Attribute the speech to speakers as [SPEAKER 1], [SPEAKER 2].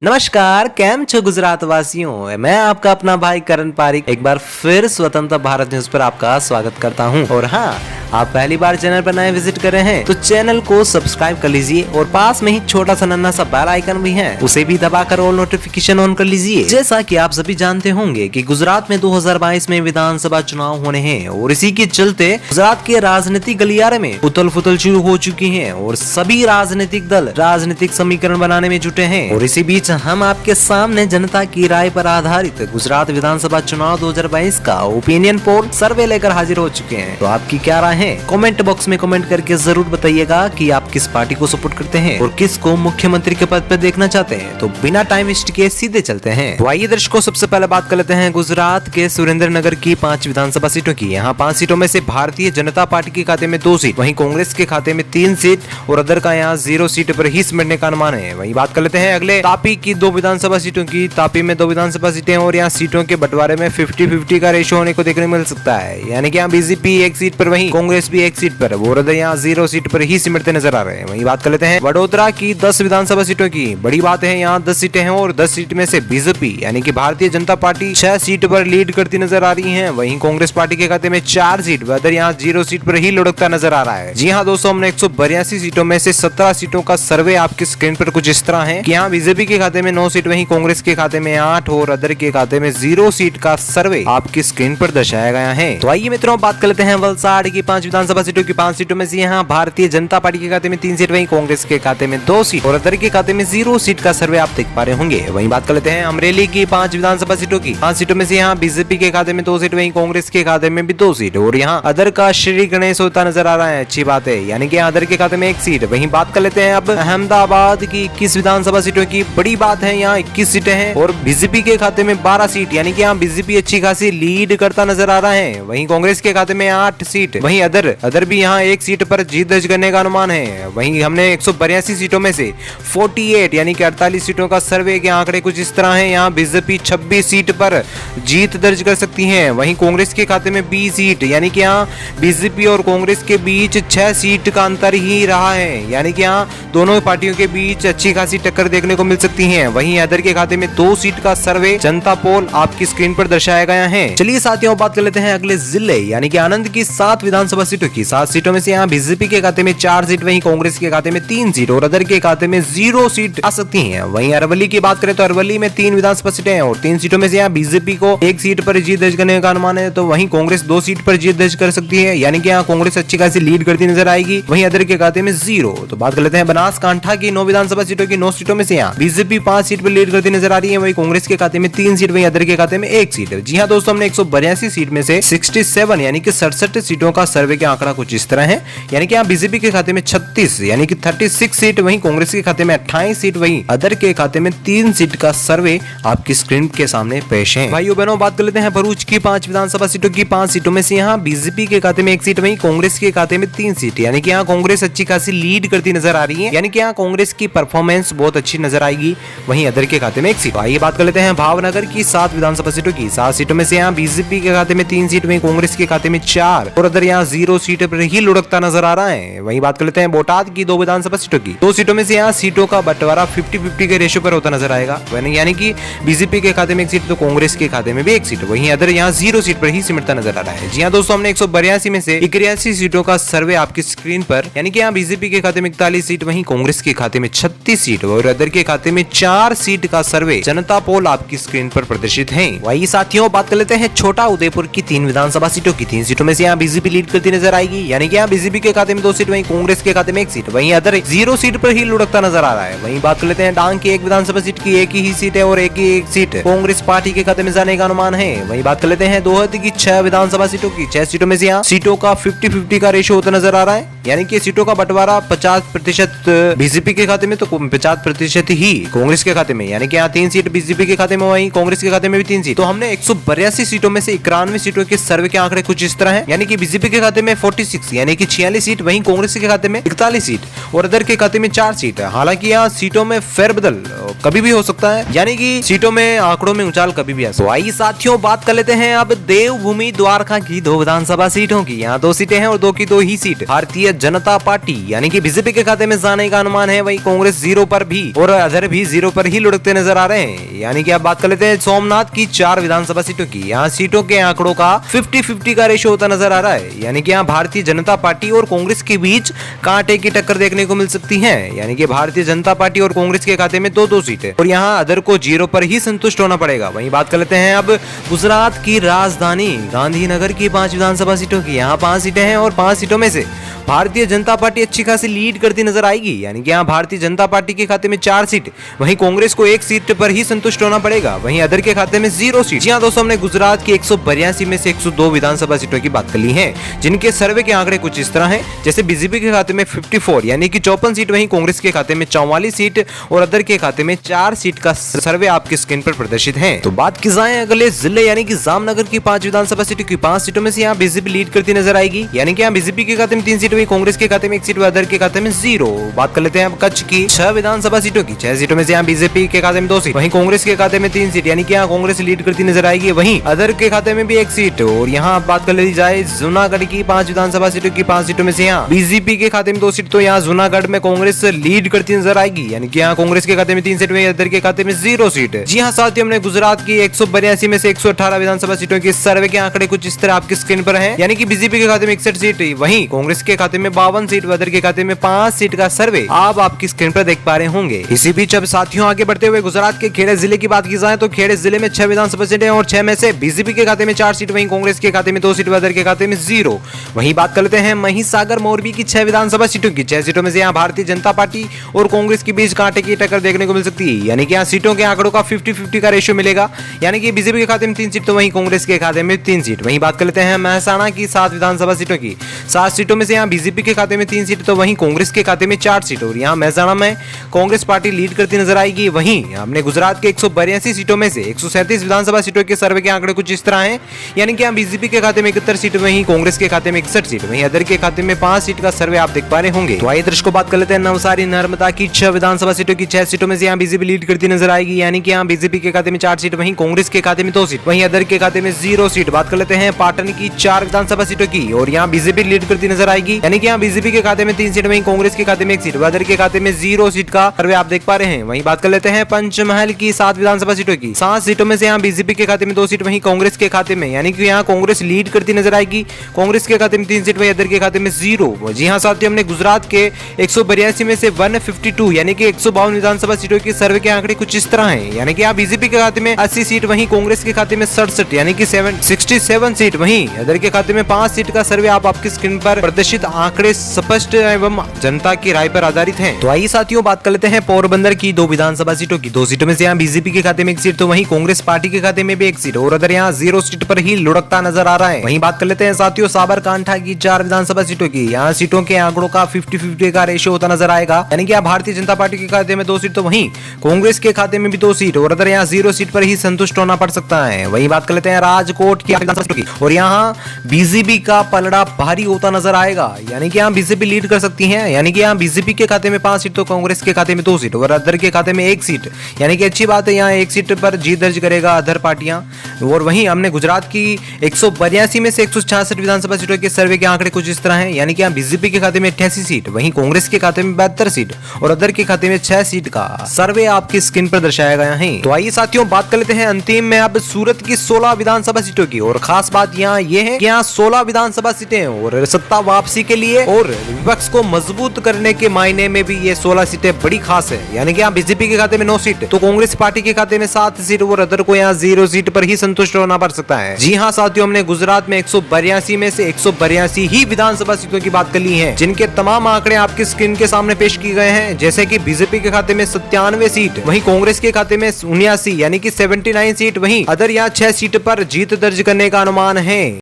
[SPEAKER 1] नमस्कार, कैम छो गुजरात वासियों। मैं आपका अपना भाई करण पारिक एक बार फिर स्वतंत्र भारत न्यूज पर आपका स्वागत करता हूं। और हाँ, आप पहली बार चैनल पर नए विजिट कर रहे हैं तो चैनल को सब्सक्राइब कर लीजिए और पास में ही छोटा सा नन्हा सा बेल आइकन भी है, उसे भी दबाकर ऑल नोटिफिकेशन ऑन कर लीजिए। जैसा कि आप सभी जानते होंगे कि गुजरात में 2022 में विधानसभा चुनाव होने हैं और इसी के चलते गुजरात के राजनीतिक गलियारे में उथल फुथल शुरू हो चुकी है और सभी राजनीतिक दल राजनीतिक समीकरण बनाने में जुटे हैं। और इसी बीच हम आपके सामने जनता की राय पर आधारित गुजरात विधानसभा चुनाव 2022 का ओपिनियन पोल सर्वे लेकर हाजिर हो चुके हैं। तो आपकी क्या राय है? कमेंट बॉक्स में कमेंट करके जरूर बताइएगा कि आप किस पार्टी को सपोर्ट करते हैं और किसको मुख्यमंत्री के पद पर देखना चाहते हैं। तो बिना टाइम वेस्ट किए सीधे चलते हैं। तो आइए दर्शकों, सबसे पहले बात कर लेते हैं गुजरात के सुरेंद्रनगर की 5 विधानसभा सीटों की। यहाँ 5 सीटों में से भारतीय जनता पार्टी के खाते में 2 सीट, वहीं कांग्रेस के खाते में 3 सीट और अदर का यहाँ 0 सीट पर ही सिमटने का अनुमान है। वहीं बात कर लेते हैं अगले तापी की 2 विधानसभा सीटों की। तापी में 2 विधानसभा सीटें और यहाँ सीटों के बंटवारे में 50-50 का रेशो होने को देखने मिल सकता है, यानी कि यहाँ बीजेपी 1 सीट पर, वहीं कांग्रेस भी 1 सीट पर, और अदर यहाँ 0 सीट पर ही सिमटते नजर आ रहे हैं। वहीं बात कर लेते हैं वडोदरा की 10 विधानसभा सीटों की। बड़ी बात है, यहाँ 10 सीटें हैं और 10 सीट में से बीजेपी यानी कि भारतीय जनता पार्टी 6 सीट पर लीड करती नजर आ रही है। वहीं कांग्रेस पार्टी के खाते में 4 सीट, अदर यहाँ 0 सीट पर ही लुढ़कता नजर आ रहा है। जी हाँ दोस्तों, हमने 182 सीटों में से 17 सीटों का सर्वे आपकी स्क्रीन पर कुछ इस तरह है कि यहाँ बीजेपी के खाते में 9 सीट, वहीं कांग्रेस के खाते में 8 और अदर के खाते में 0 सीट का सर्वे आपकी स्क्रीन पर दर्शाया गया है। तो आइए मित्रों, बात कर लेते हैं वलसाड़ की 5 विधानसभा सीटों की। 5 सीटों में से यहाँ भारतीय जनता पार्टी के खाते में 3 सीट, वहीं कांग्रेस के खाते में 2 सीट और अदर के खाते में 0 सीट का सर्वे आप देख पा रहे होंगे। वहीं बात कर लेते हैं अमरेली की 5 विधानसभा सीटों की। 5 सीटों में से यहाँ बीजेपी के खाते में 2 सीट, वहीं कांग्रेस के खाते में भी 2 सीट और यहाँ अदर का श्री गणेश होता नजर आ रहा है। अच्छी बात है, यानी कि अदर के खाते में 1 सीट। वहीं बात कर लेते हैं अब अहमदाबाद की 21 विधानसभा सीटों की। बड़ी बात है, यहाँ 21 सीटें हैं और बीजेपी के खाते में 12 सीट, यानी कि यहाँ बीजेपी अच्छी खासी लीड करता नजर आ रहा है। वहीं कांग्रेस के खाते में 8 सीट, वहीं अदर भी यहाँ 1 सीट पर जीत दर्ज करने का अनुमान है। वहीं हमने 182 सीटों में से 48 यानी कि 48 सीटों का सर्वे के आंकड़े कुछ इस तरह हैं। यहाँ बीजेपी 26 सीट पर जीत दर्ज कर सकती है। वहीं कांग्रेस के खाते में 20 सीट, यानी कि यहाँ बीजेपी और कांग्रेस के बीच 6 सीट का अंतर ही रहा है, यानी कि यहाँ दोनों पार्टियों के बीच अच्छी खासी टक्कर देखने को मिल सकती है। वहीं अदर के खाते में 2 सीट का सर्वे जनता पोल आपकी स्क्रीन पर दर्शाया गया है। चलिए साथियों, बात कर लेते हैं अगले जिले यानी कि आनंद की 7 विधानसभा सीटों की। 7 सीटों में से यहाँ बीजेपी के खाते में 4 सीट, वहीं कांग्रेस के खाते में 3 सीट और अदर के खाते में 0 सीट आ सकती हैं। वहीं अरवली की बात करें तो अरवली में 3 विधानसभा सीटें हैं और 3 सीटों में से यहाँ बीजेपी को 1 सीट पर जीत दर्ज करने का अनुमान है, तो वहीं कांग्रेस 2 सीट पर जीत दर्ज कर सकती है, यानी कि यहाँ कांग्रेस अच्छी खासी लीड करती नजर आएगी। वहीं अदर के खाते में 0। तो बात कर लेते हैं बनासकांठा की 9 विधानसभा सीटों की। 9 सीटों में से यहाँ बीजेपी 5 सीट पर लीड करती नजर आ रही है, वहीं कांग्रेस के खाते में 3 सीट, वहीं अदर के खाते में 1 सीट। जी हाँ दोस्तों, हमने 182 सीट में से 67 यानी कि 67 सीटों का सर्वे के आंकड़ा कुछ इस तरह है, यानी कि यहाँ बीजेपी के खाते में 36 यानी कि 36 सीट, वहीं कांग्रेस के खाते में 28 सीट, वहीं अदर के खाते में 3 सीट का सर्वे आपकी स्क्रीन के सामने पेश है। भाइयों बहनों, बात कर लेते हैं भरूच की 5 विधानसभा सीटों की। 5 सीटों में से यहाँ बीजेपी के खाते में 1 सीट, वहीं कांग्रेस के खाते में 3 सीट, यानी कि यहाँ कांग्रेस अच्छी खासी लीड करती नजर आ रही है, यानी कि यहाँ कांग्रेस की परफॉर्मेंस बहुत अच्छी नजर आएगी। वहीं अदर के खाते में 1 सीट। आइए बात कर लेते हैं भावनगर की 7 विधानसभा सीटों की। 7 सीटों में से यहाँ बीजेपी के खाते में 3 सीट, वहीं कांग्रेस के खाते में 4 और अदर यहाँ 0 सीट पर ही लुढ़कता नजर आ रहा है। वहीं बात कर लेते हैं बोटाद की 2 विधानसभा सीटों की। 2 सीटों में से यहाँ सीटों का बंटवारा 50-50 के रेशियो पर होता नजर आएगा, यानी कि बीजेपी के खाते में 1 सीट तो कांग्रेस के खाते में भी 1 सीट, वहीं अदर यहाँ 0 सीट पर ही सिमटता नजर आ रहा है। जी हाँ दोस्तों, हमने 182 में से 81 सीटों का सर्वे आपकी स्क्रीन पर, यानी कि यहाँ बीजेपी के खाते में 41 सीट, वहीं कांग्रेस के खाते में 36 सीट और अदर के खाते में 4 सीट का सर्वे जनता पोल आपकी स्क्रीन पर प्रदर्शित है। वही साथियों, बात कर लेते हैं छोटा उदयपुर की 3 विधानसभा सीटों की। 3 सीटों में से यहाँ बीजेपी लीड करती नजर आएगी, यानी कि यहाँ बीजेपी के खाते में 2 सीट, वहीं कांग्रेस के खाते में 1 सीट, वहीं अदर 0 सीट पर ही लुढ़कता नजर आ रहा है। वहीं बात कर लेते हैं डांग की 1 विधानसभा सीट की। 1 ही सीट है और 1 सीट कांग्रेस पार्टी के खाते में जाने का अनुमान है। वहीं बात कर लेते हैं दोहती की 6 विधानसभा सीटों की। 6 सीटों में से यहाँ सीटों का 50-50 का रेशियो होता नजर आ रहा है, यानी कि सीटों का बंटवारा 50% बीजेपी के खाते में तो 50% ही कांग्रेस के खाते में, यानी कि यहाँ 3 सीट बीजेपी के खाते में, वहीं कांग्रेस के खाते में भी 3 सीट। तो हमने 182 सीटों में से 91 सीटों के सर्वे के आंकड़े कुछ इस तरह है, यानी कि बीजेपी के खाते में 46 यानी कि 46 सीट, वहीं कांग्रेस के खाते में 41 सीट और अदर के खाते में 4 सीट। हालांकि यहाँ सीटों में फेरबदल कभी भी हो सकता है, यानी कि सीटों में आंकड़ों में उछाल कभी भी आ सकता है। तो आइए साथियों बात कर लेते हैं अब देवभूमि द्वारका की 2 विधानसभा सीटों की। यहाँ 2 सीटें हैं और 2 की 2 ही सीट भारतीय जनता पार्टी यानी कि बीजेपी के खाते में जाने का अनुमान है। वहीं कांग्रेस 0 पर भी और अदर भी 0 पर ही लुढ़कते नजर आ रहे हैं। यानी कि अब बात कर लेते हैं सोमनाथ की 4 विधानसभा सीटों की। यहाँ सीटों के आंकड़ों का 50-50 का रेशियो होता नजर आ रहा है, यानी कि यहाँ भारतीय जनता पार्टी और कांग्रेस के बीच कांटे की टक्कर देखने को मिल सकती है। यानी कि भारतीय जनता पार्टी और कांग्रेस के खाते में 2-2 सीटें और यहाँ अदर को 0 पर ही संतुष्ट होना पड़ेगा। वहीं बात कर लेते हैं अब गुजरात की राजधानी गांधीनगर की 5 विधानसभा सीटों की। यहाँ 5 सीटें हैं और 5 सीटों में से भारतीय जनता पार्टी अच्छी खासी लीड करती नजर आएगी। यानी कि यहाँ भारतीय जनता पार्टी के खाते में 4 सीट, वहीं कांग्रेस को 1 सीट पर ही संतुष्ट होना पड़ेगा। वहीं अदर के खाते में 0 सीट। जी हाँ दोस्तों, हमने गुजरात की 182 में से 102 विधानसभा सीटों की बात कर ली है, जिनके सर्वे के आंकड़े कुछ इस तरह हैं। जैसे बीजेपी के खाते में 54 यानी कि 54 सीट, वहीं कांग्रेस के खाते में 44 सीट और अदर के खाते में 4 सीट का सर्वे आपकी स्क्रीन पर प्रदर्शित है। तो बात की जाए अगले जिले यानी कि जामनगर की 5 विधानसभा सीटों की। 5 सीटों में से यहाँ बीजेपी लीड करती नजर आएगी। यानी कि यहाँ बीजेपी के खाते में 3 सीट, वहीं कांग्रेस के खाते में 1 सीट, अदर के खाते में 0। बात कर लेते हैं अब कच्छ की 6 विधानसभा सीटों की। 6 सीटों में से यहाँ बीजेपी के खाते में 2 सीट, वहीं कांग्रेस के खाते में 3 सीट, यानी कि यहाँ कांग्रेस लीड करती नजर आएगी। वहीं अदर के खाते में भी 1 सीट। और यहाँ बात कर ली जाए जूनागढ़ की 5 विधानसभा सीटों की। 5 सीटों में से यहाँ बीजेपी के खाते में 2 सीट, तो यहाँ जूनागढ़ में कांग्रेस लीड करती नजर आएगी। यानी कि यहाँ कांग्रेस के खाते में 3 सीट, वहीं अदर के खाते में 0 सीट। जी हाँ साथियों, हमने गुजरात की 182 में से 118 विधानसभा सीटों की सर्वे के आंकड़े कुछ इस तरह आपकी स्क्रीन पर है। यानी कि बीजेपी के खाते में 61 सीट, वहीं कांग्रेस के खाते में 52 सीट, अदर के खाते में 5 सीट का सर्वे आप आपकी स्क्रीन पर देख पा रहे होंगे। इसी बीच अब साथियों आगे बढ़ते हुए गुजरात के खेड़े जिले की बात की जाए तो खेड़े जिले में 6 विधानसभा सीटें और 6 में से बीजेपी के खाते में 4 सीट, वहीं कांग्रेस के खाते में 2 सीट, अदर के खाते में 0। वहीं बात कर लेते हैं महिसागर मोरबी की 6 विधानसभा सीटों की। 6 सीटों में से यहाँ भारतीय जनता पार्टी और कांग्रेस के बीच कांटे की टक्कर देखने को मिल सकती है। यानी कि यहाँ सीटों के आंकड़ों का 50-50 का रेशियो मिलेगा। यानी कि बीजेपी के खाते में 3 सीट, तो वहीं कांग्रेस के खाते में 3 सीट। वहीं बात कर लेते हैं महसाणा की 7 विधानसभा सीटों की। 7 सीटों में से यहाँ बीजेपी के खाते में 3 सीट, तो वहीं कांग्रेस के खाते में 4 सीट और यहाँ महसाणा में कांग्रेस पार्टी लीड करती नजर आएगी। वहीं हमने गुजरात के 182 सीटों में से 137 विधानसभा सीटों के सर्वे के आंकड़े कुछ इस तरह हैं। यानी कि यहाँ बीजेपी के खाते में 71 सीट, वहीं कांग्रेस के खाते में 61 सीट, वहीं अदर के खाते में 5 सीट का सर्वे आप देख पा रहे होंगे। तो आइए दर्शकों बात कर लेते हैं नवसारी नर्मदा की 6 विधानसभा सीटों की। 6 सीटों में से यहाँ बीजेपी लीड करती नजर आएगी। यानी कि यहाँ बीजेपी के खाते में 4 सीट, वहीं कांग्रेस के खाते में 2 सीट, वहीं अदर के खाते में 0 सीट। बात कर लेते हैं पाटन की 4 विधानसभा सीटों की और यहाँ बीजेपी लीड करती नजर आएगी। यानी कि यहाँ बीजेपी के खाते में 3 सीट, वहीं कांग्रेस के खाते में 1 सीट, अदर के खाते में 0 सीट का सर्वे आप देख पा रहे हैं। वहीं बात कर लेते हैं पंचमहल की 7 विधानसभा सीटों की। 7 सीटों में से यहाँ बीजेपी के खाते में 2 सीट, वहीं कांग्रेस के खाते में, यानी कि यहाँ कांग्रेस लीड करती नजर आएगी। कांग्रेस के खाते में 3 सीट, वहीं अदर के खाते में 0। जी हाँ साथियों, हमने गुजरात के 182 में से 152 यानी कि 152 विधानसभा सीटों की सर्वे के आंकड़े कुछ इस तरह हैं। यानी कि यहाँ बीजेपी के खाते में 80 सीट, वहीं कांग्रेस के खाते में 67 यानी कि 67 सीट, वहीं अदर के खाते में 5 सीट का सर्वे आप आपकी स्क्रीन पर प्रदर्शित आंकड़े स्पष्ट एवं जनता की राय पर आधारित हैं। तो आइए साथियों बात कर लेते हैं पोरबंदर की 2 विधानसभा सीटों की। 2 सीटों में से यहाँ बीजेपी के खाते में 1 सीट, तो वहीं कांग्रेस पार्टी के खाते में भी 1 सीट और अदर यहाँ 0 सीट पर ही लुढ़कता नजर आ रहा है। वहीं बात कर लेते हैं साथियों साबरकांठा की 4 विधानसभा सीटों की। यहाँ सीटों के आंकड़ों का 50-50 का रेशियो होता नजर आएगा। यानी कि भारतीय जनता पार्टी के खाते में 2 सीट, तो वहीं कांग्रेस के खाते में भी 2 सीट और अदर यहाँ 0 सीट पर ही संतुष्ट होना पड़ सकता है। वहीं बात कर लेते हैं राजकोट की 8 विधानसभा सीटों की और यहाँ बीजेपी का पलड़ा भारी होता नजर आएगा। यानी कि यहाँ बीजेपी लीड कर सकती है। यानी कि यहाँ बीजेपी के खाते में 5 सीट, तो कांग्रेस के खाते में 2 सीट और अदर के खाते में 1 सीट। यानी कि अच्छी बात है, यहाँ 1 सीट पर जीत दर्ज करेगा अदर पार्टियां। और वहीं हमने गुजरात की 182 में से 166 विधानसभा सीटों के सर्वे के आंकड़े कुछ इस तरह हैं। यानी कि यहाँ बीजेपी के खाते में 88 सीट, वहीं कांग्रेस के खाते में 72 सीट और अदर के खाते में 6 सीट का सर्वे आपकी स्क्रीन पर दर्शाया गया है। तो आइए साथियों बात कर लेते हैं अंतिम में अब सूरत की 16 विधानसभा सीटों की। और खास बात यहाँ ये है कि यहाँ 16 विधानसभा सीटें और सत्ता वापसी के लिए और विपक्ष को मजबूत करने के मायने में भी ये 16 सीटें बड़ी खास है। यानी कि यहाँ बीजेपी के खाते में 9 सीट, तो कांग्रेस पार्टी के खाते में 7 सीट और अदर को यहाँ 0 सीट पर ही संतुष्ट होना पड़ सकता है। जी हाँ साथियों, हमने गुजरात में 182 में से 182 ही विधानसभा सीटों की बात कर ली है, जिनके तमाम आंकड़े आपकी स्क्रीन के सामने पेश किए गए हैं। जैसे कि बीजेपी के खाते में 97 सीट, वहीं कांग्रेस के खाते में 79 यानी कि 79 सीट, वहीं अदर यहाँ 6 सीट पर जीत दर्ज करने का अनुमान है।